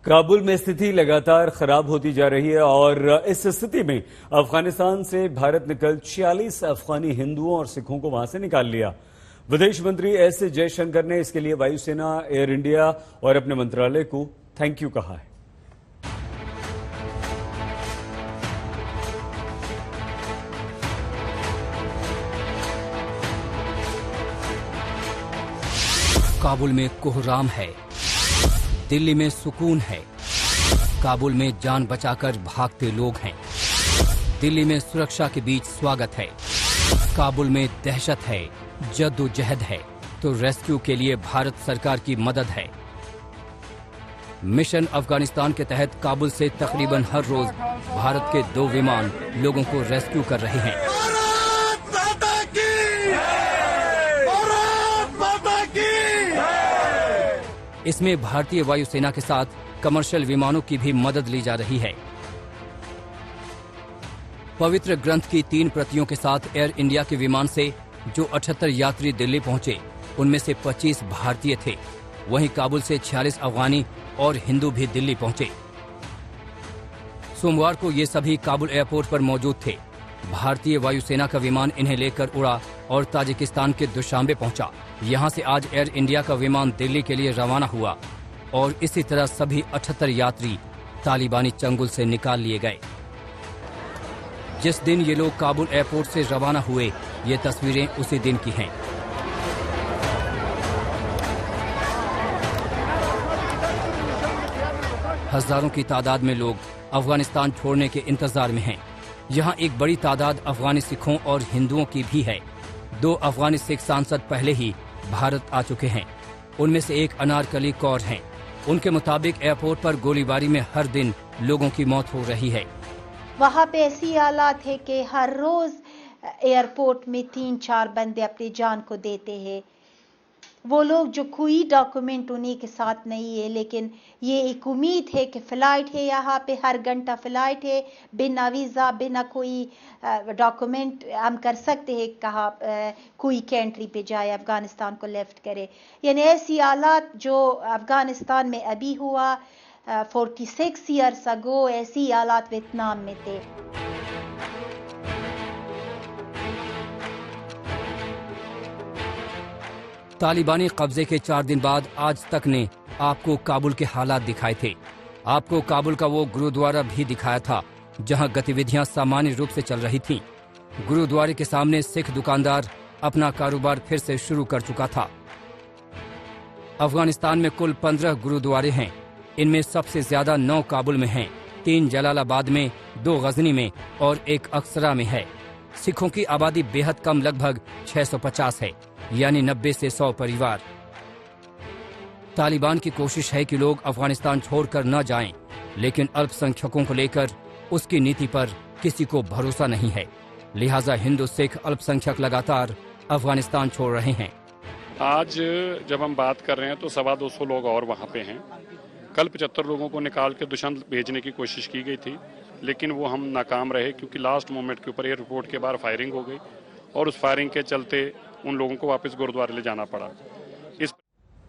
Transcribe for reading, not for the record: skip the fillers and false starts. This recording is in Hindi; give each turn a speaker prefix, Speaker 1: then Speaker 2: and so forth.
Speaker 1: काबुल में स्थिति लगातार खराब होती जा रही है और इस स्थिति में अफगानिस्तान से भारत ने कल 46 अफगानी हिंदुओं और सिखों को वहां से निकाल लिया। विदेश मंत्री एस जयशंकर ने इसके लिए वायुसेना, एयर इंडिया और अपने मंत्रालय को थैंक यू कहा है।
Speaker 2: काबुल में कोहराम है, दिल्ली में सुकून है। काबुल में जान बचाकर भागते लोग हैं। दिल्ली में सुरक्षा के बीच स्वागत है। काबुल में दहशत है, जद्दोजहद है, तो रेस्क्यू के लिए भारत सरकार की मदद है। मिशन अफगानिस्तान के तहत काबुल से तकरीबन हर रोज भारत के 2 विमान लोगों को रेस्क्यू कर रहे हैं। इसमें भारतीय वायुसेना के साथ कमर्शियल विमानों की भी मदद ली जा रही है। पवित्र ग्रंथ की 3 प्रतियों के साथ एयर इंडिया के विमान से जो 78 यात्री दिल्ली पहुंचे, उनमें से 25 भारतीय थे। वहीं काबुल से 46 अफगानी और हिंदू भी दिल्ली पहुंचे। सोमवार को ये सभी काबुल एयरपोर्ट पर मौजूद थे। भारतीय वायुसेना का विमान इन्हें लेकर उड़ा और ताजिकिस्तान के दुशांबे पहुंचा। यहां से आज एयर इंडिया का विमान दिल्ली के लिए रवाना हुआ और इसी तरह सभी 78 यात्री तालिबानी चंगुल से निकाल लिए गए। जिस दिन ये लोग काबुल एयरपोर्ट से रवाना हुए, ये तस्वीरें उसी दिन की हैं। हजारों की तादाद में लोग अफगानिस्तान छोड़ने के इंतजार में हैं। यहाँ एक बड़ी तादाद अफगानी सिखों और हिंदुओं की भी है। 2 अफगानी सिख सांसद पहले ही भारत आ चुके हैं। उनमें से एक अनारकली कौर हैं। उनके मुताबिक एयरपोर्ट पर गोलीबारी में हर दिन लोगों की मौत हो रही है।
Speaker 3: वहाँ पे ऐसी हालात है कि हर रोज एयरपोर्ट में 3-4 बंदे अपनी जान को देते हैं। वो लोग जो कोई डॉक्यूमेंट उन्हीं के साथ नहीं है, लेकिन ये एक उम्मीद है कि फ़्लाइट है, यहाँ पे हर घंटा फ़्लाइट है, बिना वीज़ा, बिना कोई डॉक्यूमेंट हम कर सकते हैं कहाँ कोई कंट्री पे जाए, अफ़गानिस्तान को लेफ्ट करे। यानी ऐसी हालात जो अफ़गानिस्तान में अभी हुआ 46 ईयर्स अगो, ऐसी हालात वियतनाम में थे।
Speaker 2: तालिबानी कब्जे के 4 दिन बाद आज तक ने आपको काबुल के हालात दिखाए थे। आपको काबुल का वो गुरुद्वारा भी दिखाया था जहां गतिविधियां सामान्य रूप से चल रही थीं। गुरुद्वारे के सामने सिख दुकानदार अपना कारोबार फिर से शुरू कर चुका था। अफगानिस्तान में कुल 15 गुरुद्वारे हैं। इनमें सबसे ज्यादा 9 काबुल में हैं, 3 जलालाबाद में, 2 गजनी में और 1 अक्सरा में है। सिखों की आबादी बेहद कम, लगभग 650 है, यानी 90 से 100 परिवार। तालिबान की कोशिश है कि लोग अफगानिस्तान छोड़कर न जाएं, लेकिन अल्पसंख्यकों को लेकर उसकी नीति पर किसी को भरोसा नहीं है। लिहाजा हिंदू सिख अल्पसंख्यक लगातार अफगानिस्तान छोड़ रहे हैं।
Speaker 4: आज जब हम बात कर रहे हैं तो 250 लोग और वहाँ पे हैं। कल 75 लोगों को निकाल के दुशांबे भेजने की कोशिश की गई थी, लेकिन वो हम नाकाम रहे क्योंकि लास्ट मोमेंट के ऊपर एयरपोर्ट के बाहर फायरिंग हो गई और उस फायरिंग के चलते उन लोगों को वापस गुरुद्वारे ले जाना पड़ा।